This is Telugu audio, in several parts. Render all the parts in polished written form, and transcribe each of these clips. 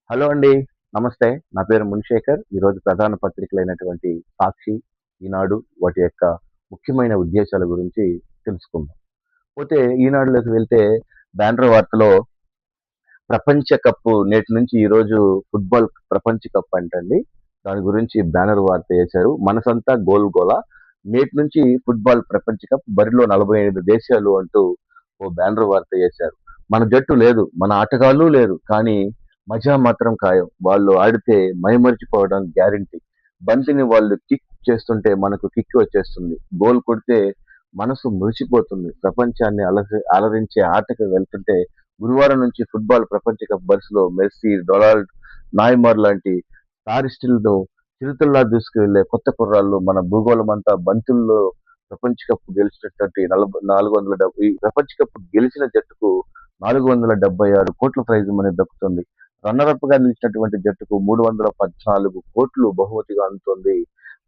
హలో అండి. నమస్తే. నా పేరు మునిశేఖర్. ఈరోజు ప్రధాన పత్రికలైనటువంటి 'సాక్షి', 'ఈనాడు' వాటి యొక్క ముఖ్యమైన ఉద్దేశాల గురించి తెలుసుకుందాం. పోతే ఈనాడులోకి వెళ్తే బ్యానర్ వార్తలో ప్రపంచ కప్ నేటి నుంచి ఈరోజు ఫుట్బాల్ ప్రపంచ కప్ అంటండి. దాని గురించి బ్యానర్ వార్త వేశారు. మనసంతా గోల్ గోల. నేటి నుంచి ఫుట్బాల్ ప్రపంచ కప్ బరిలో 45 దేశాలు అంటూ ఓ బ్యానర్ వార్త వేశారు. మన జట్టు లేదు, మన ఆటగాళ్ళు లేరు. కానీ మజా మాత్రం ఖాయం. వాళ్ళు ఆడితే మైమరిచిపోవడం గ్యారంటీ. బంతిని వాళ్ళు కిక్ చేస్తుంటే మనకు కిక్ వచ్చేస్తుంది. గోల్ కొడితే మనసు మురిసిపోతుంది. ప్రపంచాన్ని అలరించే ఆటకు వెళ్తుంటే గురువారం నుంచి ఫుట్బాల్ ప్రపంచ కప్ బరిలో మెస్సీ, డొనాల్డ్, నాయ్మర్ లాంటి స్టారిస్టులను చిరుతల్లా దూసుకువెళ్లే కొత్త కుర్రాళ్ళు మన భూగోళమంతా బంతుల్లో ప్రపంచ కప్ గెలిచినటువంటి 470 ఈ ప్రపంచ కప్ గెలిచిన జట్టుకు 476 కోట్ల ప్రైజ్ మనీ దక్కుతుంది. రన్నరప్ గా నిలిచినటువంటి జట్టుకు 314 కోట్లు బహుమతిగా అందుతుంది.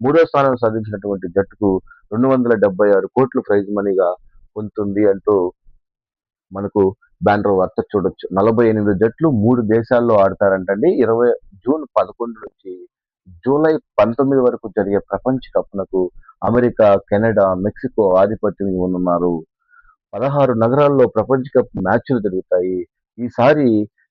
మూడో స్థానం సాధించినటువంటి జట్టుకు 276 కోట్లు ప్రైజ్ మనీగా పొందుతుంది అంటూ మనకు బ్యానర్ వార్త చూడొచ్చు. 48 జట్లు 3 దేశాల్లో ఆడతారంటండి. జూన్ 11 నుంచి జూలై 19 వరకు జరిగే ప్రపంచ కప్‌నకు అమెరికా, కెనడా, మెక్సికో ఆధిపత్యం ఇవ్వనున్నారు. 16 నగరాల్లో ప్రపంచ కప్ మ్యాచ్‌లు జరుగుతాయి. ఈసారి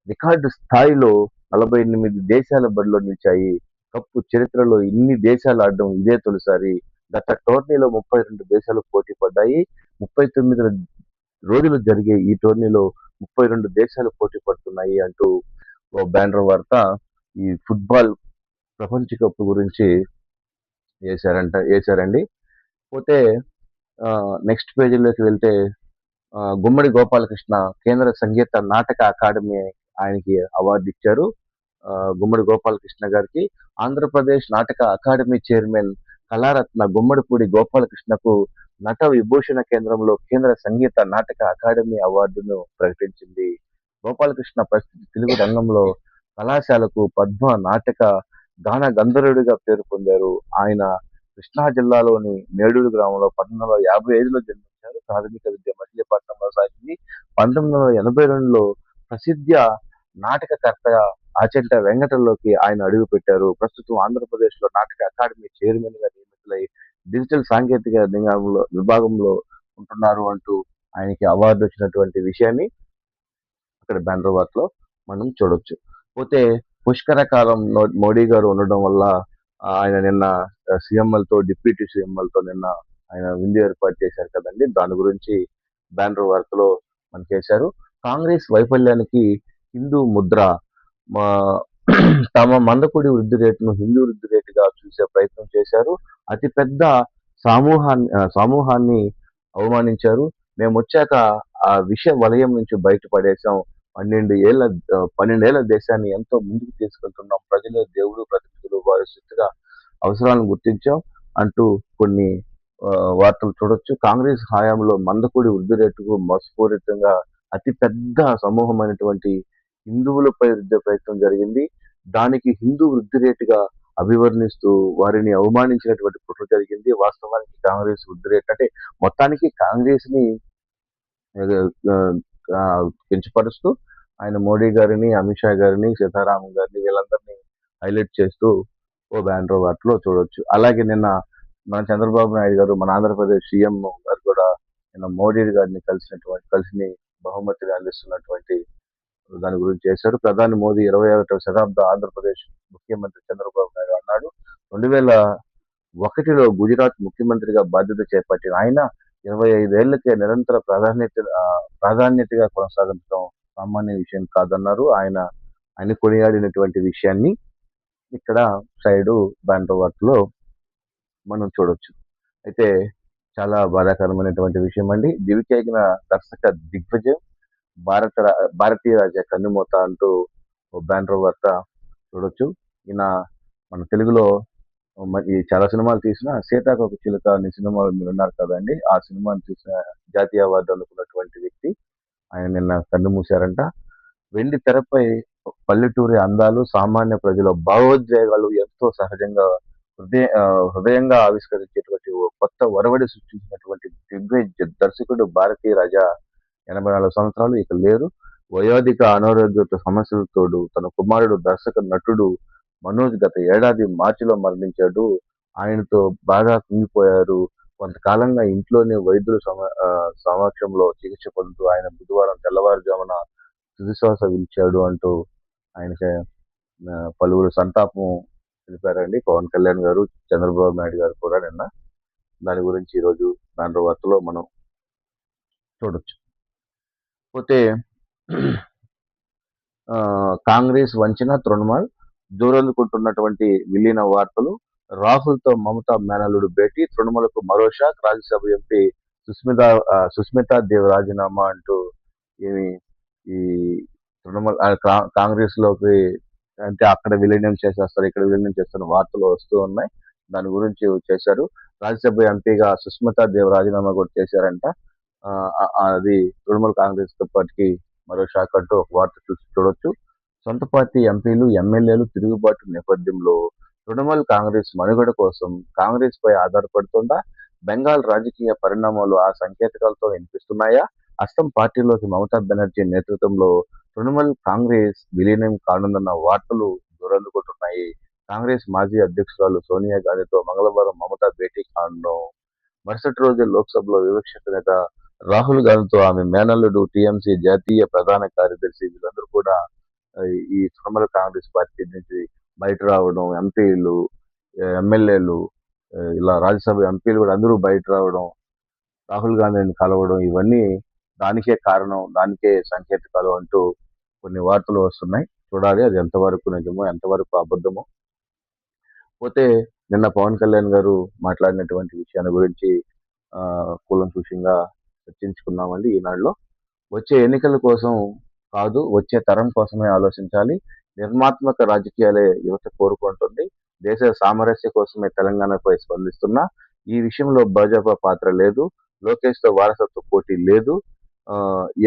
రికార్డు స్థాయిలో 48 దేశాల బరిలో నిలిచాయి. కప్ చరిత్రలో ఇన్ని దేశాలు ఆడడం ఇదే తొలిసారి. గత టోర్నీలో 32 దేశాలు పోటీ పడ్డాయి. 39 రోజులు జరిగే ఈ టోర్నీలో 32 దేశాలు పోటీ పడుతున్నాయి అంటూ ఓ బ్యానర్ వార్త ఈ ఫుట్బాల్ ప్రపంచ కప్ గురించి వేశారండి. పోతే నెక్స్ట్ పేజీలోకి వెళ్తే గుమ్మడి గోపాలకృష్ణ కేంద్ర సంగీత నాటక అకాడమీ ఆయనకి అవార్డు ఇచ్చారు. గుమ్మడి గోపాలకృష్ణ గారికి ఆంధ్రప్రదేశ్ నాటక అకాడమీ చైర్మన్ కళారత్న గుమ్మడిపూడి గోపాలకృష్ణకు నట విభూషణ కేంద్రంలో కేంద్ర సంగీత నాటక అకాడమీ అవార్డును ప్రకటించింది. గోపాలకృష్ణ ప్రస్తుత తెలుగు రంగంలో కళాశాలకు పద్మ నాటక గాన గంధర్వుడిగా పేరు పొందారు. ఆయన కృష్ణా జిల్లాలోని మేడూరు గ్రామంలో 1855లో జన్మించారు. ప్రాథమిక విద్య మచిలీపట్నంలో సాగింది. 1982లో ప్రసిద్ధ నాటకకర్తగా ఆచంట వెంకటంలోకి ఆయన అడుగుపెట్టారు. ప్రస్తుతం ఆంధ్రప్రదేశ్లో నాటక అకాడమీ చైర్మన్ గా నియమితులై డిజిటల్ సాంకేతిక విభాగంలో ఉంటున్నారు అంటూ ఆయనకి అవార్డు వచ్చినటువంటి విషయాన్ని అక్కడ బ్యానర్ వార్తలో మనం చూడొచ్చు. పోతే పుష్కర కాలం మోడీ గారు ఉండడం వల్ల ఆయన నిన్న సీఎంలతో డిప్యూటీ సీఎంలతో నిన్న ఆయన విందు ఏర్పాటు చేశారు కదండి. దాని గురించి బ్యానర్ వార్తలో మనకి వేశారు. కాంగ్రెస్ వైఫల్యానికి హిందూ ముద్ర తమ మందకొడి వృద్ధి రేటును హిందూ వృద్ధి రేటుగా చూసే ప్రయత్నం చేశారు. అతిపెద్ద సమూహాన్ని అవమానించారు. మేము వచ్చాక ఆ విష వలయం నుంచి బయటపడేశాం. 12 ఏళ్ల దేశాన్ని ఎంతో ముందుకు తీసుకెళ్తున్నాం. ప్రజలే దేవుడు, ప్రతినిధులు వారి శక్తిగా అవసరాలను గుర్తించాం అంటూ కొన్ని వార్తలు చూడొచ్చు. కాంగ్రెస్ హయాంలో మందకొడి వృద్ధి రేటుకు మోసపూరితంగా అతి పెద్ద సమూహమైనటువంటి హిందువులపై రుద్దే ప్రయత్నం జరిగింది. దానికి హిందూ వృద్ధి రేటుగా అభివర్ణిస్తూ వారిని అవమానించినటువంటి కుట్ర జరిగింది. వాస్తవానికి కాంగ్రెస్ వృద్ధి రేటు అంటే మొత్తానికి కాంగ్రెస్ ని కించపరుస్తూ ఆయన మోడీ గారిని, అమిత్ షా గారిని, సీతారామన్ గారిని వీళ్ళందరినీ హైలైట్ చేస్తూ ఓ బ్యానర్ వార్తలో చూడొచ్చు. అలాగే నిన్న మన చంద్రబాబు నాయుడు గారు, మన ఆంధ్రప్రదేశ్ సీఎం గారు కూడా నిన్న మోడీ గారిని కలిసి బహుమతిగా అందిస్తున్నటువంటి దాని గురించి చేశారు. ప్రధాని మోదీ 21వ శతాబ్ద ఆంధ్రప్రదేశ్ ముఖ్యమంత్రి చంద్రబాబు నాయుడు అన్నాడు. 2001లో గుజరాత్ ముఖ్యమంత్రిగా బాధ్యత చేపట్టిన ఆయన 25 ఏళ్లకే నిరంతర ప్రాధాన్యతగా కొనసాగించడం సామాన్య విషయం కాదన్నారు. ఆయన కొనియాడినటువంటి విషయాన్ని ఇక్కడ సైడు బ్యానర్ వార్తలో మనం చూడొచ్చు. అయితే చాలా బాధాకరమైనటువంటి విషయం అండి. దివికెగిన దర్శక దిగ్విజయం భారతీయ రాజా కన్నుమూత అంటూ బ్యానర్ వార్త చూడొచ్చు. ఈయన మన తెలుగులో ఈ చాలా సినిమాలు తీసిన సీతాకోక చిలుక అనే సినిమాలు మీరు ఉన్నారు కదండి. ఆ సినిమాను తీసిన జాతీయ అవార్డు అందుకున్నటువంటి వ్యక్తి ఆయన నిన్న కన్ను మూశారంట. వెండి తెరపై పల్లెటూరి అందాలు, సామాన్య ప్రజల భావోద్వేగాలు ఎంతో సహజంగా హృదయంగా ఆవిష్కరించేటువంటి ఓ కొత్త ఒరవడి సృష్టించినటువంటి దిగ్గజ దర్శకుడు భారతీయ రాజా 84 సంవత్సరాలు ఇక లేరు. వయోధిక అనారోగ్య సమస్యలతో తోడు తన కుమారుడు దర్శక నటుడు మనోజ్ గత ఏడాది మార్చిలో మరణించాడు. ఆయనతో బాగా కుంగిపోయారు. కొంతకాలంగా ఇంట్లోనే వైద్యుల సమక్షంలో చికిత్స పొందుతూ ఆయన బుధవారం తెల్లవారుజామున తుదిశ్వాస విడిచాడు అంటూ ఆయనకి పలువురు సంతాపం తెలిపారండి. పవన్ కళ్యాణ్ గారు, చంద్రబాబు నాయుడు గారు కూడా నిన్న. దాని గురించి ఈరోజు దాంట్లో వార్తలో మనం చూడొచ్చు. పోతే కాంగ్రెస్ వంచిన తృణమూల్ దూరందుకుంటున్నటువంటి విలీన వార్తలు. రాహుల్తో మమతా మేనల్లుడు భేటీ, తృణమూలకు మరో షాక్, రాజ్యసభ ఎంపీ సుస్మితా దేవ్ రాజీనామా అంటూ ఏమి ఈ తృణమూల్ కాంగ్రెస్ లోకి అంటే అక్కడ విలీనం చేసేస్తారు, ఇక్కడ విలీనం చేస్తున్న వార్తలు వస్తూ ఉన్నాయి. దాని గురించి చేశారు. రాజ్యసభ ఎంపీగా సుస్మితా దేవ్ రాజీనామా కూడా చేశారంట. అది తృణమూల్ కాంగ్రెస్ పార్టీకి మరో షాక్ అంటూ ఒక వార్త చూడొచ్చు. సొంత పార్టీ ఎంపీలు, ఎమ్మెల్యేలు తిరుగుబాటు నేపథ్యంలో తృణమూల్ కాంగ్రెస్ మనుగడ కోసం కాంగ్రెస్ పై ఆధారపడుతుందా? బెంగాల్ రాజకీయ పరిణామాలు ఆ సంకేతాలతో వినిపిస్తున్నాయా? అస్సాం పార్టీలోకి మమతా బెనర్జీ నేతృత్వంలో తృణమూల్ కాంగ్రెస్ విలీనం కానుందన్న వార్తలు దూరందుకుంటున్నాయి. కాంగ్రెస్ మాజీ అధ్యక్షురాలు సోనియా గాంధీతో మంగళవారం మమతా భేటీ కానుంది. మరుసటి రోజే లోక్సభలో విపక్ష నేత రాహుల్ గాంధీతో ఆమె మేనల్లుడు, టీఎంసీ జాతీయ ప్రధాన కార్యదర్శి వీళ్ళందరూ కూడా ఈ తృణమూల్ కాంగ్రెస్ పార్టీ నుంచి బయట రావడం, ఎంపీలు, ఎమ్మెల్యేలు, ఇలా రాజ్యసభ ఎంపీలు కూడా అందరూ బయట రావడం, రాహుల్ గాంధీని కలవడం, ఇవన్నీ దానికే కారణం, దానికే సంకేతాలు అంటూ కొన్ని వార్తలు వస్తున్నాయి. చూడాలి అది ఎంతవరకు నిజమో, ఎంతవరకు అబద్ధమో. పోతే నిన్న పవన్ కళ్యాణ్ గారు మాట్లాడినటువంటి విషయాన్ని గురించి కూలంకుషంగా చర్చించుకున్నామండి ఈనాడులో. వచ్చే ఎన్నికల కోసం కాదు, వచ్చే తరం కోసమే ఆలోచించాలి. నిర్మాత్మక రాజకీయాలే యువత కోరుకుంటుంది. దేశ సామరస్య కోసమే తెలంగాణపై స్పందిస్తున్నా. ఈ విషయంలో భాజపా పాత్ర లేదు. లోకేష్తో వారసత్వ పోటీ లేదు.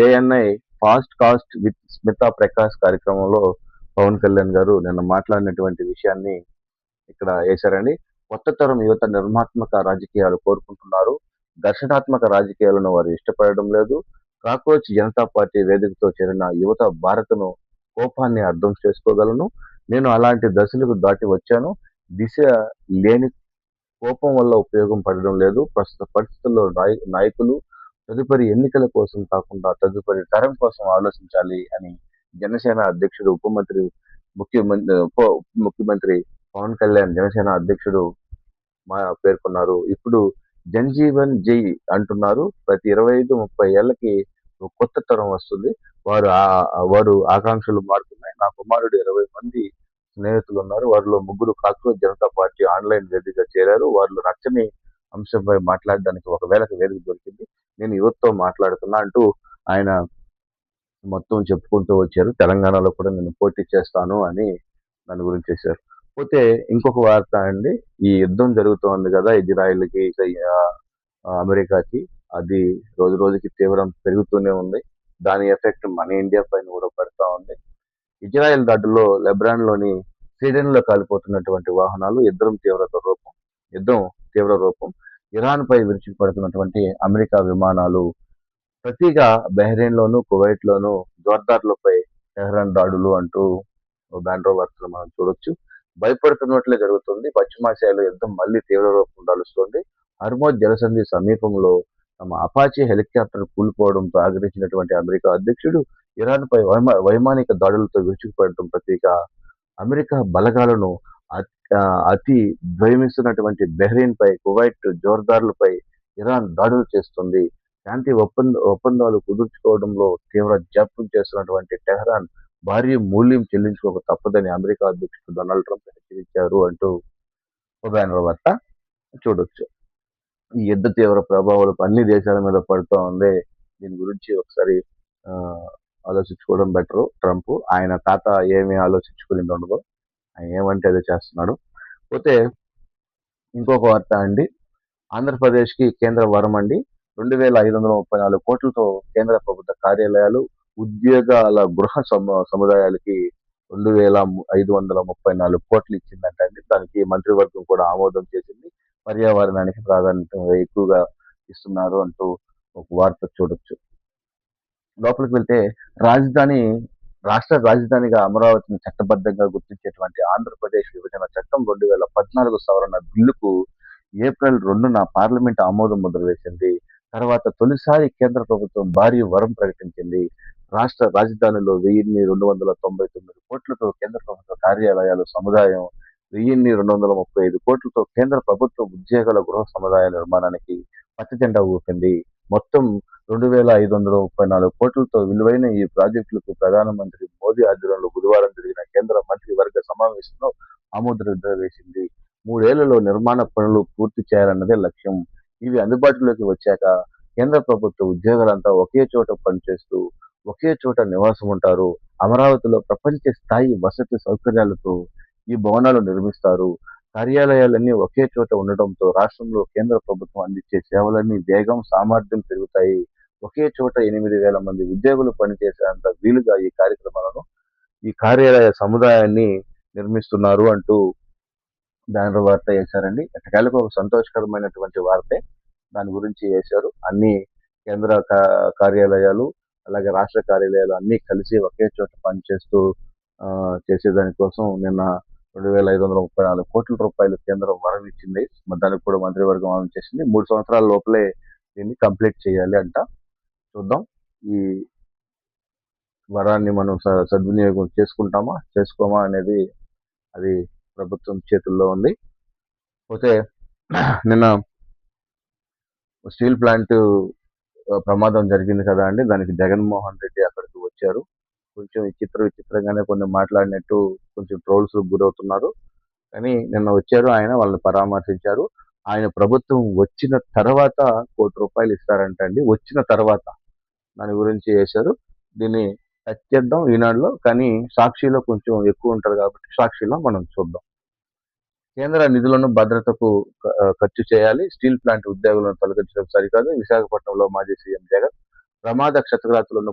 ANI fast cost with Smita Prakash కార్యక్రమంలో పవన్ కళ్యాణ్ గారు నిన్న మాట్లాడినటువంటి విషయాన్ని ఇక్కడ వేశారండి. కొత్త తరం యువత నిర్మాత్మక రాజకీయాలు కోరుకుంటున్నారు. ఘర్షణాత్మక రాజకీయాలను వారు ఇష్టపడడం లేదు. కాక్రోచ్ జనతా పార్టీ వేదికతో చేరిన యువత భారత్ను కోపాన్ని అర్థం చేసుకోగలను. నేను అలాంటి దశలకు దాటి వచ్చాను. దిశ లేని కోపం వల్ల ఉపయోగం పడడం లేదు. ప్రస్తుత పరిస్థితుల్లో నాయకులు తదుపరి ఎన్నికల కోసం కాకుండా తదుపరి తరం కోసం ఆలోచించాలి అని జనసేన అధ్యక్షుడు ముఖ్యమంత్రి పవన్ కళ్యాణ్ జనసేన అధ్యక్షుడు పేర్కొన్నారు. ఇప్పుడు జన్జీవన్ జై అంటున్నారు. ప్రతి 25-30 ఏళ్లకి కొత్త తరం వస్తుంది. వారు ఆకాంక్షలు మారుతున్నాయి. నా కుమారుడు 20 మంది స్నేహితులు ఉన్నారు. వారిలో 3 కాక్రోచ్ జనతా పార్టీ ఆన్లైన్ వేదికగా చేరారు. వారిలో నచ్చని అంశంపై మాట్లాడడానికి ఒకవేళ వేదిక దొరికింది. నేను యువతతో మాట్లాడుతున్నా అంటూ ఆయన మొత్తం చెప్పుకుంటూ వచ్చారు. తెలంగాణలో కూడా నేను పోటీ చేస్తాను అని దాని గురించి చేశారు. పోతే ఇంకొక వార్త అండి. ఈ యుద్ధం జరుగుతోంది కదా ఇజ్రాయిల్కి, అమెరికాకి. అది రోజు రోజుకి తీవ్రం పెరుగుతూనే ఉంది. దాని ఎఫెక్ట్ మన ఇండియా పైన కూడా పడతా ఉంది. ఇజ్రాయెల్ దాడుల్లో లెబ్నాన్లోని స్వీడన్లో కాలిపోతున్నటువంటి వాహనాలు యుద్ధం తీవ్ర రూపం. ఇరాన్పై విరుచుకుపడుతున్నటువంటి అమెరికా విమానాలు ప్రతిగా బహ్రెయిన్లోను, కువైట్లోను జోర్దార్లపై టెహ్రాన్ దాడులు అంటూ బ్యాండ్రో వార్తలు మనం చూడొచ్చు. భయపడుతున్నట్లే జరుగుతుంది. పశ్చిమాసియాలో యుద్ధం మళ్లీ తీవ్ర రూపం దాలుస్తోంది. హర్మోజ్ జలసంధి సమీపంలో తమ అపాచీ హెలికాప్టర్ కూలిపోవడంతో ఆగ్రహించినటువంటి అమెరికా అధ్యక్షుడు ఇరాన్పై వైమానిక దాడులతో విరుచుకుపడటం ప్రతీక. అమెరికా బలగాలను అతి ద్వయమిస్తున్నటువంటి బహ్రెయిన్పై, కువైట్, జోర్దార్లపై ఇరాన్ దాడులు చేస్తుంది. శాంతి ఒప్పందాలు కుదుర్చుకోవడంలో తీవ్ర జాప్యం చేస్తున్నటువంటి టెహ్రాన్ భారీ మూల్యం చెల్లించుకోక తప్పదని అమెరికా అధ్యక్షుడు డొనాల్డ్ ట్రంప్ హెచ్చరించారు అంటూ ఒక బ్యానర్ వార్త చూడొచ్చు. ఈ యుద్ధ తీవ్ర ప్రభావాలు అన్ని దేశాల మీద పడుతూ ఉంది. దీని గురించి ఒకసారి ఆలోచించుకోవడం బెటరు. ట్రంప్ ఆయన ఖాతా ఏమీ ఆలోచించుకునేది ఉండదు. ఆయన ఏమంటే అదే చేస్తున్నాడు. పోతే ఇంకొక వార్త అండి. ఆంధ్రప్రదేశ్కి కేంద్ర వరం అండి. 2,534 కోట్లతో కేంద్ర ప్రభుత్వ కార్యాలయాలు, ఉద్యోగాల గృహ సముదాయాలకి 2,534 కోట్లు ఇచ్చిందంట అండి. దానికి మంత్రివర్గం కూడా ఆమోదం చేసింది. పర్యావరణానికి ప్రాధాన్యత ఎక్కువగా ఇస్తున్నారు అంటూ ఒక వార్త చూడొచ్చు. లోపలికి వెళ్తే రాజధాని రాష్ట్ర రాజధానిగా అమరావతిని చట్టబద్ధంగా గుర్తించేటువంటి ఆంధ్రప్రదేశ్ విభజన చట్టం 2014 సవరణ బిల్లుకు ఏప్రిల్ 2న పార్లమెంట్ ఆమోదం ముద్ర వేసింది. తర్వాత తొలిసారి కేంద్ర ప్రభుత్వం భారీ వరం ప్రకటించింది. రాష్ట్ర రాజధానిలో 1299 కోట్లతో కేంద్ర ప్రభుత్వ కార్యాలయాలు సముదాయం, 1235 కోట్లతో కేంద్ర ప్రభుత్వ ఉద్యోగుల గృహ సముదాయ నిర్మాణానికి పచ్చజెండా ఊపింది. మొత్తం 2534 కోట్లతో విలువైన ఈ ప్రాజెక్టులకు ప్రధానమంత్రి మోదీ ఆధ్వర్యంలో బుధవారం జరిగిన కేంద్ర మంత్రివర్గ సమావేశంలో ఆమోదముద్ర వేసింది. 3 ఏళ్లలో నిర్మాణ పనులు పూర్తి చేయాలన్నదే లక్ష్యం. ఇవి అందుబాటులోకి వచ్చాక కేంద్ర ప్రభుత్వ ఉద్యోగులంతా ఒకే చోట పనిచేస్తూ ఒకే చోట నివాసం ఉంటారు. అమరావతిలో ప్రపంచ స్థాయి వసతి సౌకర్యాలతో ఈ భవనాలు నిర్మిస్తారు. కార్యాలయాలన్నీ ఒకే చోట ఉండటంతో రాష్ట్రంలో కేంద్ర ప్రభుత్వం అందించే సేవలన్నీ వేగం, సామర్థ్యం పెరుగుతాయి. ఒకే చోట 8,000 మంది ఉద్యోగులు పనిచేసేంత వీలుగా ఈ కార్యాలయ సముదాయాన్ని నిర్మిస్తున్నారు అంటూ బ్యానర్ వార్త వేశారండి. ఎట్టకేలకు ఒక సంతోషకరమైనటువంటి వార్తే. దాని గురించి వేశారు. అన్ని కేంద్ర కార్యాలయాలు, అలాగే రాష్ట్ర కార్యాలయాలు అన్నీ కలిసి ఒకే చోట పనిచేస్తూ చేసేదాని కోసం నిన్న 2,534 కోట్ల రూపాయలు కేంద్రం వరం ఇచ్చింది. దానికి కూడా మంత్రివర్గం ఆమోదం చేసింది. 3 సంవత్సరాల లోపలే దీన్ని కంప్లీట్ చేయాలి అంట. చూద్దాం ఈ వరాన్ని మనం సద్వినియోగం చేసుకుంటామా చేసుకోమా అనేది అది ప్రభుత్వం చేతుల్లో ఉంది. పోతే నిన్న స్టీల్ ప్లాంట్ ప్రమాదం జరిగింది కదా అండి. దానికి జగన్మోహన్ రెడ్డి అక్కడికి వచ్చారు. కొంచెం విచిత్రంగానే కొన్ని మాట్లాడినట్టు కొంచెం ట్రోల్స్ గురవుతున్నారు. కానీ నిన్న వచ్చారు ఆయన, వాళ్ళని పరామర్శించారు. ఆయన ప్రభుత్వం వచ్చిన తర్వాత ₹1,00,00,000 ఇస్తారంట అండి. వచ్చిన తర్వాత దాని గురించి వేశారు. దీన్ని టచ్ చేద్దాం ఈనాడులో, కానీ సాక్షిలో కొంచెం ఎక్కువ ఉంటుంది కాబట్టి సాక్షిలో మనం చూద్దాం. కేంద్ర నిధులను భద్రతకు ఖర్చు చేయాలి. స్టీల్ ప్లాంట్ ఉద్యోగులను తొలగించడం సరికాదు. విశాఖపట్నంలో మాజీ సీఎం జగన్ ప్రమాద క్షతగాతులను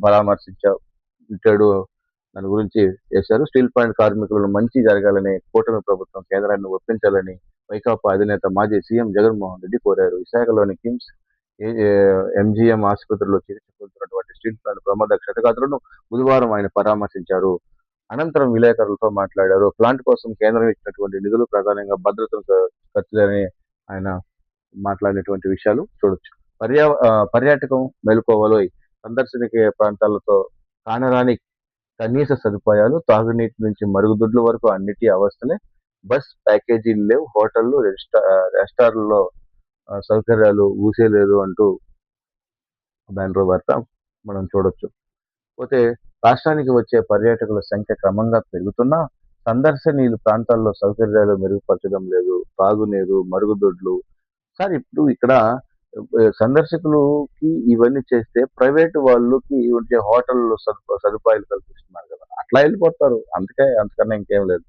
పరామర్శించాడు. దాని గురించి చేశారు. స్టీల్ ప్లాంట్ కార్మికులను మంచి జరగాలని కూటమి ప్రభుత్వం కేంద్రాన్ని ఒప్పించాలని వైకాపా అధినేత మాజీ సీఎం జగన్మోహన్ రెడ్డి కోరారు. విశాఖలోని కిమ్స్ ఎంజీఎం ఆసుపత్రిలో చికిత్స పొందుతున్నటువంటి స్టీల్ ప్లాంట్ ప్రమాద క్షతగాతులను బుధవారం ఆయన పరామర్శించారు. అనంతరం విలేకరులతో మాట్లాడారు. ప్లాంట్ కోసం కేంద్రం ఇచ్చినటువంటి నిధులు ప్రధానంగా భద్రతను ఖర్చులని ఆయన మాట్లాడినటువంటి విషయాలు చూడొచ్చు. పర్యాటకం మేలుకోవాలో సందర్శనిక ప్రాంతాలతో కానరాని కనీస సదుపాయాలు, తాగునీటి నుంచి మరుగుదొడ్ల వరకు అన్నిటి అవస్థలే. బస్ ప్యాకేజీలు లేవు, హోటళ్లు, రెస్టారెంట్లలో సౌకర్యాలు ఊసేలేదు అంటూ బ్యానర్ వార్త మనం చూడొచ్చు. పోతే రాష్ట్రానికి వచ్చే పర్యాటకుల సంఖ్య క్రమంగా పెరుగుతున్నా సందర్శనీయుల ప్రాంతాల్లో సౌకర్యాలు మెరుగుపరచడం లేదు. తాగునీరు, మరుగుదొడ్లు. సార్ ఇప్పుడు ఇక్కడ సందర్శకులకి ఇవన్నీ చేస్తే ప్రైవేటు వాళ్ళకి వచ్చే హోటల్ సదుపాయాలు కల్పిస్తున్నారు కదా, అట్లా వెళ్ళిపోతారు. అంతకన్నా ఇంకేం లేదు.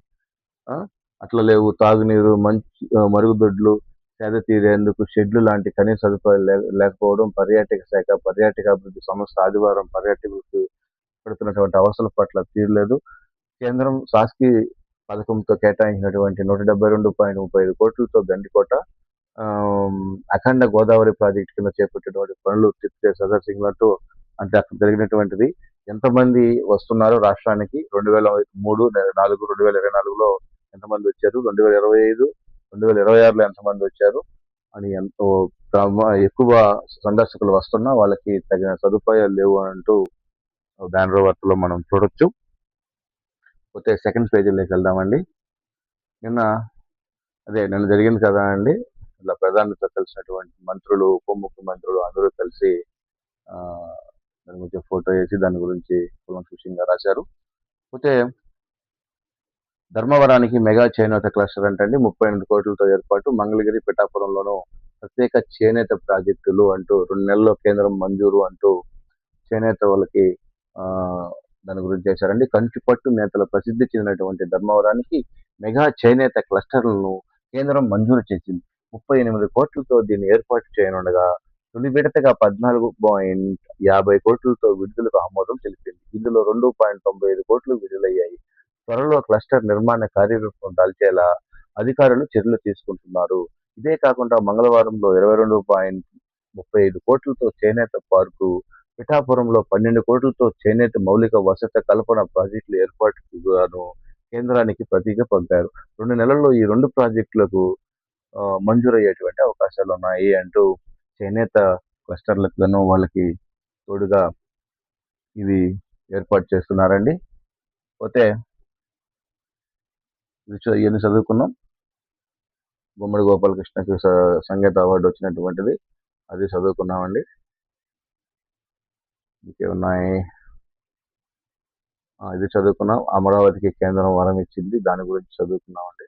అట్లా లేవు. తాగునీరు, మంచి మరుగుదొడ్లు, సేద తీరేందుకు షెడ్లు లాంటి కనీస సదుపాయాలు లేకపోవడం, పర్యాటక శాఖ, పర్యాటకాభివృద్ధి సంస్థ ఆదివారం పర్యాటకులకు పడుతున్నటువంటి అవసరాల పట్ల తీరలేదు. కేంద్రం సాస్కి పథకంతో కేటాయించినటువంటి 172.35 కోట్లతో గండికోట అఖండ గోదావరి ప్రాజెక్టు కింద చేపట్టినటువంటి పనులు సందర్శించినట్టు అంటే అక్కడ జరిగినటువంటిది. ఎంతమంది వస్తున్నారు రాష్ట్రానికి 2003, 4, 2024లో ఎంతమంది వచ్చారు, 2025, 2026లో ఎంతమంది వచ్చారు అని ఎంతో ఎక్కువ సందర్శకులు వస్తున్నా వాళ్ళకి తగిన సదుపాయాలు లేవు అంటూ బ్యానర్ వార్తలో మనం చూడొచ్చు. పోతే సెకండ్ పేజీలోకి వెళ్దామండి. నిన్న జరిగింది కదా అండి, ఇలా ప్రధానితో కలిసినటువంటి మంత్రులు, ఉప ముఖ్యమంత్రులు అందరూ కలిసి దాని గురించి ఫోటో వేసి దాని గురించి కూలంకషంగా రాశారు. పోతే ధర్మవరానికి మెగా చేనేత క్లస్టర్ అంటండి 38 కోట్లతో ఏర్పాటు. మంగళగిరి, పిఠాపురంలోనూ ప్రత్యేక చేనేత ప్రాజెక్టులు అంటూ 2 నెలల్లో కేంద్రం మంజూరు అంటూ చేనేత వాళ్ళకి దాని గురించి చేశారండి. కంచిపట్టు నేతల ప్రసిద్ధి చెందినటువంటి ధర్మవరానికి మెగా చేనేత క్లస్టర్లను కేంద్రం మంజూరు చేసింది. 38 కోట్లతో దీన్ని ఏర్పాటు చేయనుండగా తొలి విడతగా 14.50 కోట్లతో విడుదలకు ఆమోదం తెలిపింది. ఇందులో 2.95 కోట్లు విడుదలయ్యాయి. త్వరలో క్లస్టర్ నిర్మాణ కార్యరూపం దాల్చేలా అధికారులు చర్యలు తీసుకుంటున్నారు. ఇదే కాకుండా మంగళవారంలో 22.35 కోట్లతో చేనేత పార్కు పిఠాపురంలో 12 కోట్లతో చేనేత మౌలిక వసతి కల్పన ప్రాజెక్టుల ఏర్పాటుకు గాను కేంద్రానికి ప్రతిగా పంపారు. 2 నెలల్లో ఈ 2 ప్రాజెక్టులకు మంజూరయ్యేటువంటి అవకాశాలున్నాయి అంటూ చేనేత క్లస్టర్లకు గాను వాళ్ళకి తోడుగా ఇవి ఏర్పాటు చేస్తున్నారండి. పోతే ఇవన్నీ చదువుకున్నాం. గుమ్మడి గోపాలకృష్ణకి సంగీత అవార్డు వచ్చినటువంటిది అది చదువుకున్నామండి. ఇంకేమున్నాయి? ఇది చదువుకున్నాం. అమరావతికి కేంద్రం వరం ఇచ్చింది, దాని గురించి చదువుకున్నామండి.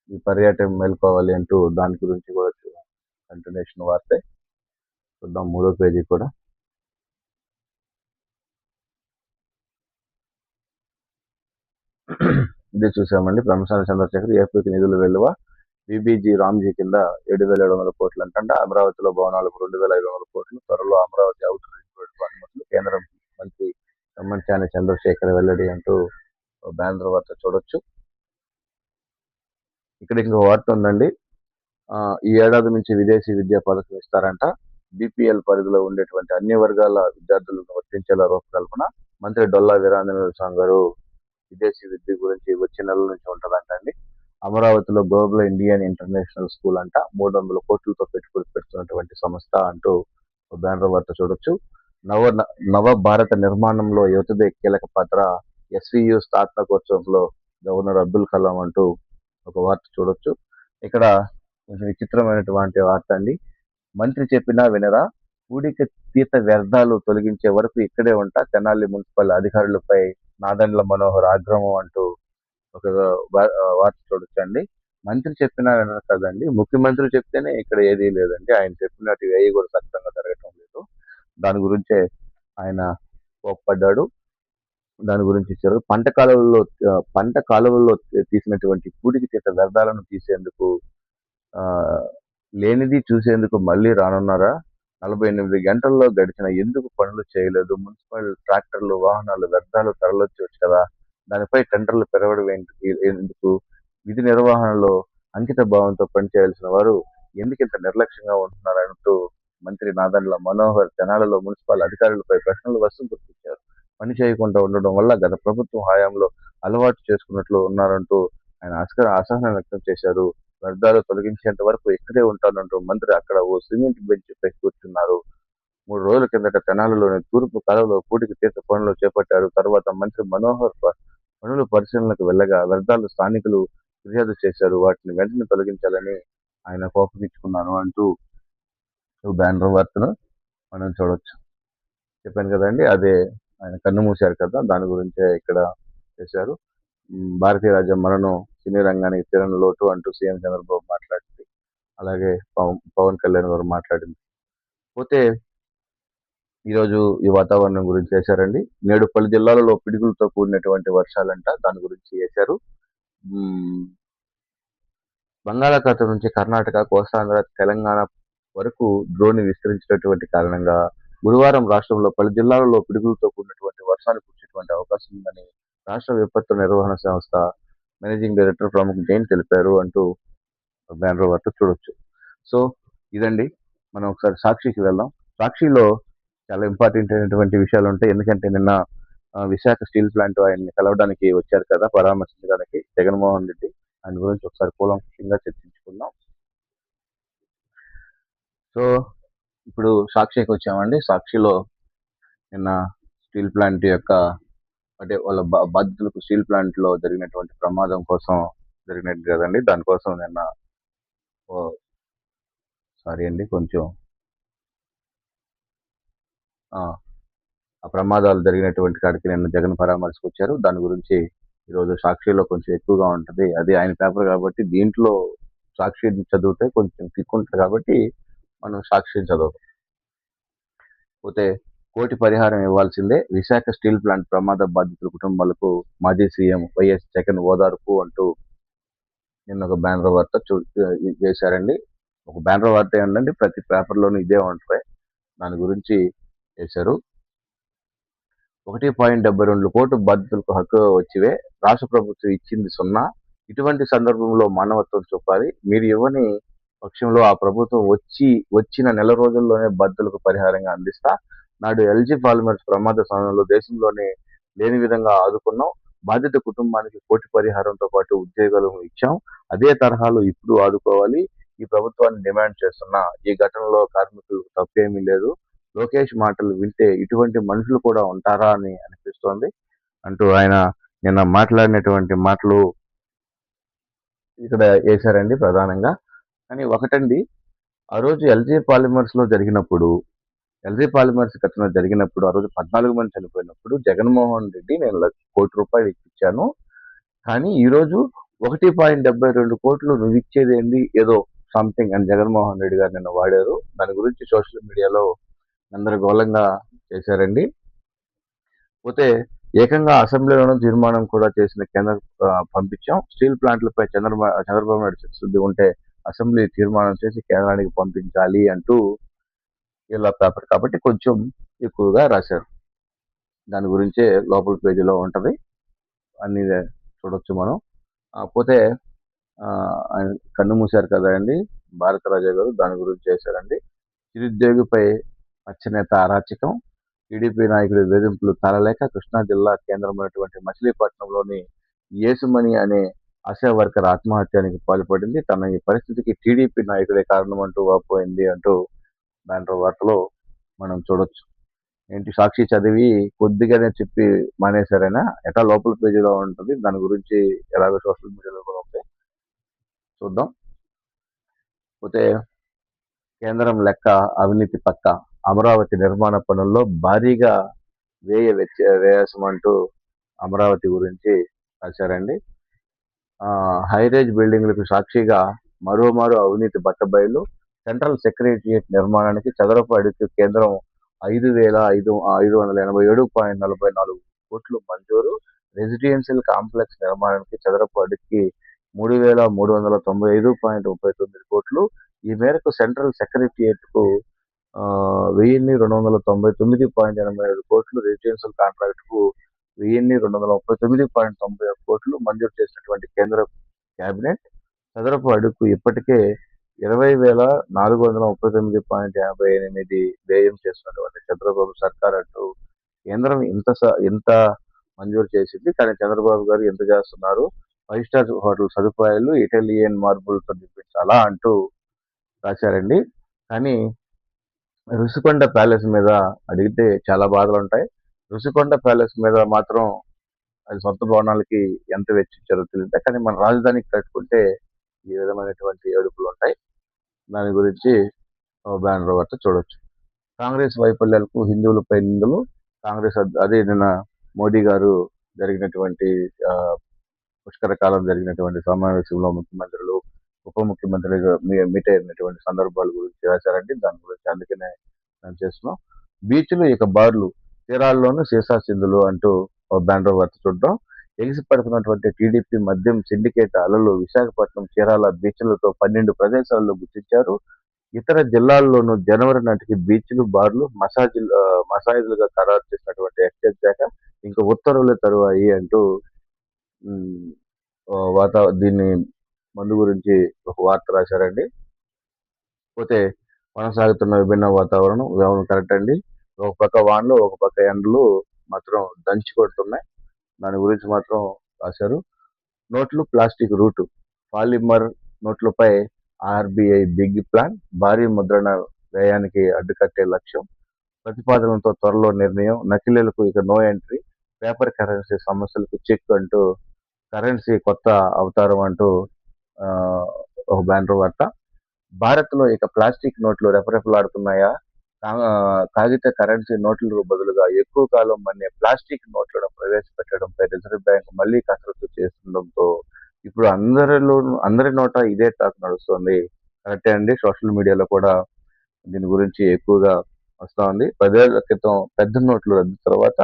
ఈ పర్యాటకం మేల్కోవాలి అంటూ దాని గురించి కూడా కంటిన్యూషన్ వార్తే చూద్దాం. 3వ పేజీ కూడా ఇది చూసామండి. బ్రహ్మశాల చంద్రశేఖర్ ఏపీకి నిధులు వెలువ బీబీజీ రామ్జీ కింద 7,700 కోట్లు అంట. అమరావతిలో భవనాలకు 2,500 కోట్లు. త్వరలో అమరావతి అవుటర్ అనుమతులు. కేంద్ర మంత్రి తమ్మంచాని చంద్రశేఖర్ వెల్లడి అంటూ బ్యానర్ వార్త చూడొచ్చు. ఇక్కడ ఇంకో వార్త ఉందండి. ఈ ఏడాది నుంచి విదేశీ విద్యా పథకం ఇస్తారంట. బీపీఎల్ పరిధిలో ఉండేటువంటి అన్ని వర్గాల విద్యార్థులను వర్తించేలా రూపకల్పన. మంత్రి డొల్లా వీరాంజనేయ స్వామి గారు విదేశీ విద్య గురించి వచ్చే నెలల నుంచి ఉంటుందంట అండి. అమరావతిలో గ్లోబల్ ఇండియన్ ఇంటర్నేషనల్ స్కూల్ అంట 300 కోట్లతో పెట్టుబడి పెడుతున్నటువంటి సంస్థ అంటూ బ్యానర్ వార్త చూడొచ్చు. నవ భారత నిర్మాణంలో యువతదే కీలక పాత్ర. ఎస్వియు స్నాతకోత్సవంలో గవర్నర్ అబ్దుల్ కలాం అంటూ ఒక వార్త చూడొచ్చు. ఇక్కడ కొంచెం విచిత్రమైనటువంటి వార్త అండి. మంత్రి చెప్పినా వినరా, పూడిక తీత వ్యర్థాలు తొలగించే వరకు ఇక్కడే ఉంటా, తెనాలి మున్సిపల్ అధికారులపై నాదెండ్ల మనోహర్ ఆగ్రహం అంటూ ఒక వార్త చూడొచ్చండి. మంత్రి చెప్పినా వినరు కదండి, ముఖ్యమంత్రి చెప్తేనే ఇక్కడ ఏదీ లేదండి. ఆయన చెప్పినట్టు ఏవి కూడా సక్రమంగా జరగటం లేదు. దాని గురించే ఆయన కోప్పడ్డాడు. దాని గురించి ఇచ్చారు. పంట కాలువల్లో తీసినటువంటి పూడికి తీత వ్యర్థాలను తీసేందుకు లేనిది చూసేందుకు మళ్ళీ రానున్నారా? 48 గంటల్లో గడిచిన ఎందుకు పనులు చేయలేదు? మున్సిపల్ ట్రాక్టర్లు, వాహనాలు వ్యర్థాలు తరలొచ్చు కదా, దానిపై టెండర్లు పెరగడం ఎందుకు? విధి నిర్వహణలో అంకిత భావంతో పనిచేయాల్సిన వారు ఎందుకు ఇంత నిర్లక్ష్యంగా ఉంటున్నారంటూ మంత్రి నాదెండ్ల మనోహర్ తెనాలిలో మున్సిపల్ అధికారులపై ప్రశ్నలు వర్షం కురిపించారు. పని చేయకుండా ఉండడం వల్ల గత ప్రభుత్వం హయాంలో అలవాటు చేసుకున్నట్లు ఉన్నారంటూ ఆయన అసహనం వ్యక్తం చేశారు. వ్యర్థాలు తొలగించేంత వరకు ఇక్కడే ఉంటానంటూ మంత్రి అక్కడ ఓ సిమెంట్ బెంచ్ పై కూర్చున్నారు. 3 రోజుల కిందట తెనాలిలోని తూర్పు కాలువలో పూడికి తీత పనులు చేపట్టారు. తర్వాత మంత్రి మనోహర్ పనులు పరిశీలనకు వెళ్ళగా వ్యర్థాలు స్థానికులు ఫిర్యాదు చేశారు. వాటిని వెంటనే తొలగించాలని ఆయన కోపగించుకున్నారు అంటూ బ్యానర్ వార్తను మనం చూడొచ్చు. చెప్పాను కదండి, అదే ఆయన కన్ను మూశారు కదా, దాని గురించే ఇక్కడ చేశారు. భారతీయ రాజ్యం మరణం సినీ రంగానికి తీరని లోటు అంటూ సీఎం చంద్రబాబు మాట్లాడింది. అలాగే పవన్ కళ్యాణ్ గారు మాట్లాడింది. పోతే ఈరోజు ఈ వాతావరణం గురించి వేశారండి. నేడు పలు జిల్లాలలో పిడుగులతో కూడినటువంటి వర్షాలంట, దాని గురించి వేశారు. బంగాళాఖాతం నుంచి కర్ణాటక, కోస్తాంధ్ర, తెలంగాణ వరకు ద్రోణి విస్తరించినటువంటి కారణంగా గురువారం రాష్ట్రంలో పలు జిల్లాలలో పిడుగులతో కూడినటువంటి వర్షాలు కురిసేటువంటి అవకాశం ఉందని రాష్ట్ర విపత్తు నిర్వహణ సంస్థ మేనేజింగ్ డైరెక్టర్ ప్రముఖ జైన్ తెలిపారు అంటూ బ్యానర్ వార్త చూడొచ్చు. సో ఇదండి, మనం ఒకసారి సాక్షికి వెళ్దాం. సాక్షిలో చాలా ఇంపార్టెంట్ అయినటువంటి విషయాలు ఉంటాయి. ఎందుకంటే నిన్న విశాఖ స్టీల్ ప్లాంట్ ఆయన్ని కలవడానికి వచ్చారు కదా, పరామర్శించడానికి జగన్మోహన్ రెడ్డి. దాని గురించి ఒకసారి కూలంకషంగా చర్చించుకుందాం. సో ఇప్పుడు సాక్షికి వచ్చామండి. సాక్షిలో నిన్న స్టీల్ ప్లాంట్ యొక్క అంటే వాళ్ళ బాధితులకు స్టీల్ ప్లాంట్ లో జరిగినటువంటి ప్రమాదం కోసం జరిగినట్టు కదండి, దానికోసం నిన్న సారీ అండి కొంచెం ఆ ప్రమాదాలు జరిగినటువంటి కాడికి నిన్న జగన్ పరామర్శకు వచ్చారు. దాని గురించి ఈరోజు సాక్షిలో కొంచెం ఎక్కువగా ఉంటుంది. అది ఆయన పేపర్ కాబట్టి దీంట్లో సాక్షి చదివితే కొంచెం కిక్ ఉంటుంది కాబట్టి మనం సాక్షిని చదవం. పోతే కోటి పరిహారం ఇవ్వాల్సిందే, విశాఖ స్టీల్ ప్లాంట్ ప్రమాద బాధితుల కుటుంబాలకు మాజీ సీఎం వైఎస్ జగన్ ఓదార్పు అంటూ నిన్న ఒక బ్యానర్ వార్త చేశారండి. ఒక బ్యానర్ వార్త ఏంటంటే ప్రతి పేపర్లోనూ ఇదే ఉంటుంది, దాని గురించి చేశారు. 1.72 కోట్లు బాధితులకు హక్కు వచ్చివే, రాష్ట్ర ప్రభుత్వం ఇచ్చింది 0. ఇటువంటి సందర్భంలో మానవత్వం చూపాలి. మీరు ఇవ్వని పక్షంలో ఆ ప్రభుత్వం వచ్చిన నెల రోజుల్లోనే బాధితులకు పరిహారంగా అందిస్తా. నాడు ఎల్జీ పాలిమర్స్ ప్రమాద సమయంలో దేశంలోనే లేని విధంగా ఆదుకున్నాం. బాధిత కుటుంబానికి కోటి పరిహారంతో పాటు ఉద్యోగాలు ఇచ్చాం. అదే తరహాలో ఇప్పుడు ఆదుకోవాలి. ఈ ప్రభుత్వాన్ని డిమాండ్ చేస్తున్నా. ఈ ఘటనలో కార్మికులకు తప్పేమీ లేదు. లోకేష్ మాటలు వింటే ఇటువంటి మనుషులు కూడా ఉంటారా అని అనిపిస్తోంది అంటూ ఆయన నిన్న మాట్లాడినటువంటి మాటలు ఇక్కడ వేశారండి ప్రధానంగా. కానీ ఒకటండి, ఆ రోజు ఎల్జీ పాలిమర్స్ ఘటన జరిగినప్పుడు ఆ రోజు 14 మంది చనిపోయినప్పుడు జగన్మోహన్ రెడ్డి నేను కోటి రూపాయలు ఇప్పించాను. కానీ ఈరోజు 1.72 కోట్లు నువ్వు ఇచ్చేది ఏంది ఏదో సంథింగ్ అని జగన్మోహన్ రెడ్డి గారు నిన్న వాడారు. దాని గురించి సోషల్ మీడియాలో గందరగోళంగా చేశారండి. పోతే ఏకంగా అసెంబ్లీలోనూ తీర్మానం కూడా చేసిన కేంద్రం పంపించాం. స్టీల్ ప్లాంట్లపై చంద్రబాబు నాయుడు చిత్తశుద్ధి ఉంటే అసెంబ్లీ తీర్మానం చేసి కేంద్రానికి పంపించాలి అంటూ ఇలా పేపర్ కాబట్టి కొంచెం ఎక్కువగా రాశారు. దాని గురించే లోపల పేజీలో ఉంటది. అన్ని చూడొచ్చు మనం. పోతే ఆయన కన్ను మూశారు కదా అండి భారతరాజా గారు, దాని గురించి చేశారండి. నిరుద్యోగిపై అచ్చెనేత అరాచకం, టీడీపీ నాయకుడి వేధింపులు తాళలేక కృష్ణా జిల్లా కేంద్రమైనటువంటి మచిలీపట్నంలోని యేసుమణి అనే ఆశా వర్కర్ ఆత్మహత్యానికి పాల్పడింది. తన ఈ పరిస్థితికి టీడీపీ నాయకుడే కారణం అంటూ వాపోయింది అంటూ దాంట్లో వార్తలో మనం చూడొచ్చు. ఏంటి సాక్షి చదివి కొద్దిగానే చెప్పి మానేశారైనా, ఎట్లా లోపల పేజీలో ఉంటుంది. దాని గురించి ఎలాగో సోషల్ మీడియాలో కూడా ఉంది, చూద్దాం. పోతే కేంద్రం లెక్క అవినీతి పక్క, అమరావతి నిర్మాణ పనుల్లో భారీగా వ్యయాసం అంటూ అమరావతి గురించి రాశారండి. హైరేజ్ బిల్డింగ్లకు సాక్షిగా మరోమారు అవినీతి బట్టబయలు, సెంట్రల్ సెక్రటరియట్ నిర్మాణానికి చదరపు అడుగు కేంద్రం 5,587.44 కోట్లు మంజూరు, రెసిడెన్షియల్ కాంప్లెక్స్ నిర్మాణానికి చదరపు అడుగుకి 3,395.39 కోట్లు. ఈ మేరకు సెంట్రల్ సెక్రటరియట్ కు 1,299.85 కోట్లు, రెసిడెన్షియల్ కాంట్రాక్ట్ కు 1,239.91 కోట్లు మంజూరు చేసినటువంటి కేంద్ర కేబినెట్ చదరపు అడుగుకు ఇప్పటికే 20,439.58 వ్యయం చేస్తున్నటువంటి చంద్రబాబు సర్కార్ అంటూ కేంద్రం ఇంత మంజూరు చేసింది, కానీ చంద్రబాబు గారు ఎంత చేస్తున్నారు, 5 స్టార్ హోటల్ సదుపాయాలు ఇటాలియన్ మార్బుల్తో నిర్మించాలా అంటూ రాశారండి. కానీ రుషికొండ ప్యాలెస్ మీద అడిగితే చాలా బాధలు ఉంటాయి. రుషికొండ ప్యాలెస్ మీద మాత్రం అది సొంత భవనాలకి ఎంత వెచ్చించారో తెలియదు, కానీ మన రాజధానికి కట్టుకుంటే ఈ విధమైనటువంటి ఏడుపులు ఉంటాయి. దాని గురించి బ్యానర్ వార్త చూడొచ్చు. కాంగ్రెస్ వైఫల్యాలకు హిందువులపై నిందలు, కాంగ్రెస్ అదే నిన్న మోడీ గారు జరిగినటువంటి పుష్కర కాలం జరిగినటువంటి సమావేశంలో ముఖ్యమంత్రులు ఉప ముఖ్యమంత్రులుగా మీట్ అయినటువంటి సందర్భాల గురించి రాశారండి. దాని గురించి అందుకనే మేము చేస్తున్నాం. బీచ్లు ఇక బార్లు, తీరాల్లోనూ సీసా సింధులు అంటూ బ్యానర్ వార్త చూద్దాం. ఎగిసి పడుతున్నటువంటి టీడీపీ మద్యం సిండికేట్ అలలు విశాఖపట్నం, చీరాల బీచ్లతో 12 ప్రదేశాల్లో గుర్తించారు. ఇతర జిల్లాల్లోనూ జనవరి నాటికి బీచ్లు, బార్లు మసాయిదులుగా ఖరారు చేసినటువంటి ఎక్సైజ్ శాఖ ఇంకా ఉత్తర్వులు తరువాయి అంటూ దీన్ని మందు గురించి ఒక వార్త రాశారండి. పోతే కొనసాగుతున్న విభిన్న వాతావరణం కరెక్ట్ అండి. ఒక పక్క వానలు, ఒక పక్క ఎండలు మాత్రం దంచి కొడుతున్నాయి. దాని గురించి మాత్రం రాశారు. నోట్లు ప్లాస్టిక్ రూటు, పాలిమర్ నోట్లపై ఆర్బీఐ బిగ్ ప్లాన్, భారీ ముద్రణ వ్యయానికి అడ్డుకట్టే లక్ష్యం, ప్రతిపాదనలతో త్వరలో నిర్ణయం, నకిలీలకు ఇక నో ఎంట్రీ, పేపర్ కరెన్సీ సమస్యలకు చెక్ అంటూ కరెన్సీ కొత్త అవతారం అంటూ ఒక బ్యానర్ వార్త. భారత్లో ఇక ప్లాస్టిక్ నోట్లు రెపరెపలాడుతున్నాయా, కాగిత కరెన్సీ నోట్లకు బదులుగా ఎక్కువ కాలం మన్నే ప్లాస్టిక్ నోట్లను ప్రవేశపెట్టడంపై రిజర్వ్ బ్యాంక్ మళ్లీ కసరత్తు చేస్తుండటంతో ఇప్పుడు అందరి నోట ఇదే టాక్ నడుస్తుంది. కరెక్టే అండి. సోషల్ మీడియాలో కూడా దీని గురించి ఎక్కువగా వస్తూ ఉంది. 10 ఏళ్ల క్రితం పెద్ద నోట్లు రద్దు తర్వాత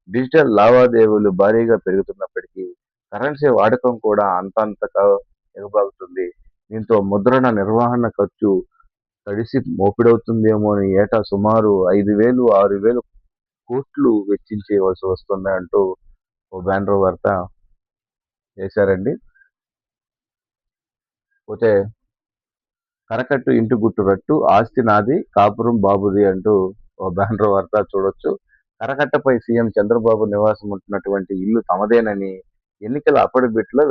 డిజిటల్ లావాదేవీలు భారీగా పెరుగుతున్నప్పటికీ కరెన్సీ వాడకం కూడా అంతంతగా ఎగబాగుతుంది. దీంతో ముద్రణ నిర్వహణ ఖర్చు తడిసి మోపిడవుతుందేమో అని ఏటా సుమారు 5,000, 6,000 కోట్లు వెచ్చించవలసి వస్తుంది అంటూ ఓ బ్యానర్ వార్త చేశారండి. పోతే కరకట్టు ఇంటి గుట్టు రట్టు ఆస్తి నాది కాపురం బాబుది అంటూ ఓ బ్యానర్ వార్త చూడొచ్చు. కరకట్టపై సీఎం చంద్రబాబు నివాసం ఉంటున్నటువంటి ఇల్లు తమదేనని ఎన్నికల అఫిడవిట్లో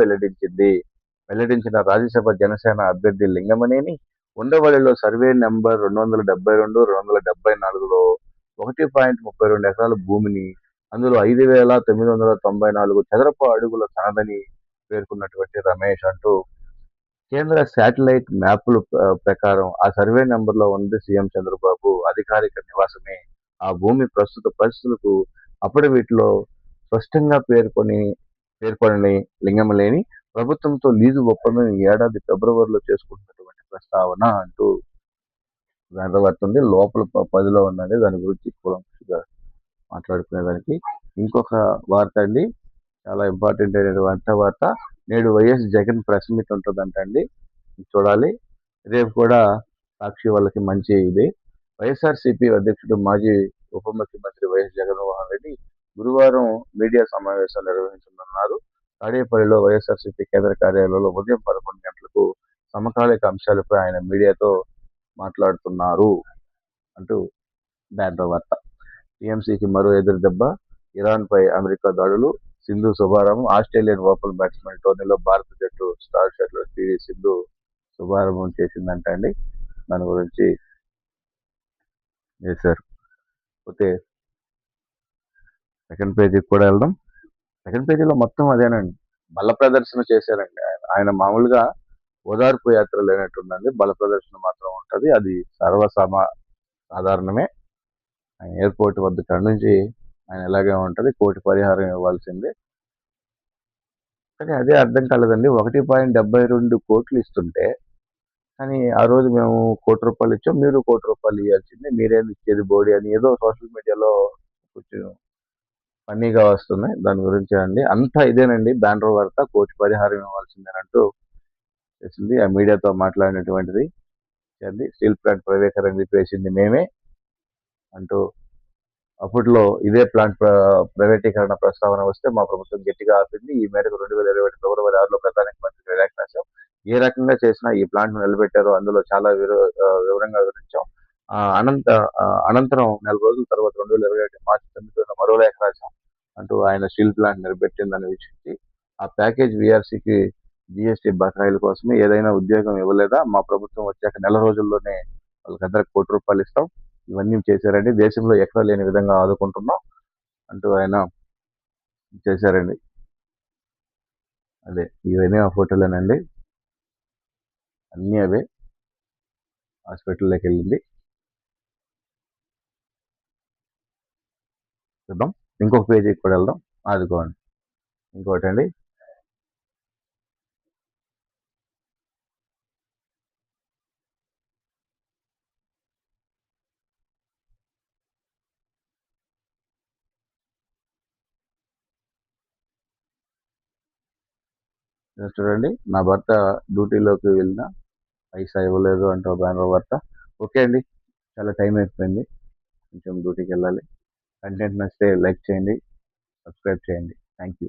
వెల్లడించిన రాజ్యసభ జనసేన అభ్యర్థి లింగమనేని ఉండవల్లిలో సర్వే నెంబర్ 272, 274లో 1.32 ఎకరాల భూమిని, అందులో 5,994 చదరపు అడుగుల తనదని పేర్కొన్నటువంటి రమేష్ అంటూ కేంద్ర శాటిలైట్ మ్యాపుల ప్రకారం ఆ సర్వే నెంబర్లో ఉంది సీఎం చంద్రబాబు అధికారిక నివాసమే. ఆ భూమి ప్రస్తుత పరిస్థితులకు అఫిడవిట్లో స్పష్టంగా పేర్కొనని లింగమనేని ప్రభుత్వంతో లీజు ఒప్పందం ఈ ఏడాది ఫిబ్రవరిలో చేసుకుంటున్నటువంటి ప్రస్తావన అంటూ వెంటబడుతుంది. లోపల 10లో ఉన్నది. దాని గురించి కూలంకషంగా మాట్లాడుకునేదానికి ఇంకొక వార్త అండి, చాలా ఇంపార్టెంట్ అయినటువంటి వార్త. నేడు వైఎస్ జగన్ ప్రెస్ మీట్ ఉంటుందంట అండి, చూడాలి. రేపు కూడా సాక్షి వాళ్ళకి మంచి ఇది. వైఎస్ఆర్సీపీ అధ్యక్షుడు మాజీ ఉప ముఖ్యమంత్రి వైఎస్ జగన్మోహన్ రెడ్డి గురువారం మీడియా సమావేశం నిర్వహించనున్నారు. తాడేపల్లిలో వైఎస్ఆర్సీపీ కేంద్ర కార్యాలయంలో ఉదయం 11 గంటలకు సమకాలీక అంశాలపై ఆయన మీడియాతో మాట్లాడుతున్నారు అంటూ బ్యానర్ వార్త. టీఎంసీకి మరో ఎదురు దెబ్బ, ఇరాన్పై అమెరికా దాడులు, సింధు శుభారంభం. ఆస్ట్రేలియన్ ఓపెన్ బ్యాడ్మింటన్ టోర్నీలో భారత జట్టు స్టార్ షట్లర్ పివి సింధు శుభారంభం చేసిందంట అండి. దాని గురించి చేశారు. పోతే సెకండ్ పేజీకి కూడా వెళ్దాం. సెకండ్ పేజీలో మొత్తం అదేనండి, బల ప్రదర్శన చేశారండి. ఆయన మామూలుగా ఓదార్పు యాత్ర లేనట్టుందండి, బల ప్రదర్శన మాత్రం ఉంటుంది. అది సాధారణమే. ఆయన ఎయిర్పోర్ట్ వద్ద కాడ నుంచి ఆయన ఎలాగే ఉంటుంది, కోటి పరిహారం ఇవ్వాల్సిందే. కానీ అదే అర్థం కాలేదండి, 1.72 కోట్లు ఇస్తుంటే, కానీ ఆ రోజు మేము ₹1,00,00,000 ఇచ్చాం, మీరు ₹1,00,00,000 ఇవ్వాల్సిందే, మీరేది ఇచ్చేది బోడి అని ఏదో సోషల్ మీడియాలో కొంచెం ఫన్నీగా వస్తున్నాయి. దాని గురించి అండి, అంతా ఇదేనండి బ్యానర్ వార్త. కోటి పరిహారం ఇవ్వాల్సిందేనంటూ చేసింది. ఆ మీడియాతో మాట్లాడినటువంటిది స్టీల్ ప్లాంట్ ప్రైవేటీకరణ నిలిపేసింది మేమే అంటూ, అప్పట్లో ఇదే ప్లాంట్ ప్రైవేటీకరణ ప్రస్తావన వస్తే మా ప్రభుత్వం గట్టిగా ఆపింది. ఈ మేరకు 2021 ఫిబ్రవరి 6లో ప్రధానికి మంత్రికి లేఖ రాశాం. ఏ రకంగా చేసినా ఈ ప్లాంట్ నిలబెట్టారో అందులో చాలా వివరంగా వివరించాం. అనంతరం నెల రోజుల తర్వాత 2021 మార్చి 9న మరో లేఖ రాశాం అంటూ ఆయన స్టీల్ ప్లాంట్ నిలబెట్టిందని వీక్షించి, ఆ ప్యాకేజ్ వీఆర్సీకి జీఎస్టీ బకాయిల కోసమే ఏదైనా ఉద్యోగం ఇవ్వలేదా? మా ప్రభుత్వం వచ్చాక నెల రోజుల్లోనే వాళ్ళకందరికి ₹1,00,00,000 ఇస్తాం. ఇవన్నీ చేశారండి, దేశంలో ఎక్కడా లేని విధంగా ఆదుకుంటున్నాం అంటూ ఆయన చేశారండి. అదే ఇవన్నీ ఆ ఫోటోలేనండి, అన్నీ అవే. హాస్పిటల్లోకి వెళ్ళింది చూద్దాం. ఇంకొక పేజీకి కూడా వెళ్దాం. అదిగోండి ఇంకోటి అండి, చూడండి, నా భర్త డ్యూటీలోకి వెళ్ళిన పైసా ఇవ్వలేదు అంటూ బ్యానర్ వార్త. ఓకే అండి, చాలా టైం అయిపోయింది, కొంచెం డ్యూటీకి వెళ్ళాలి. కంటెంట్ నచ్చితే లైక్ చేయండి, సబ్స్క్రైబ్ చేయండి. Thank you.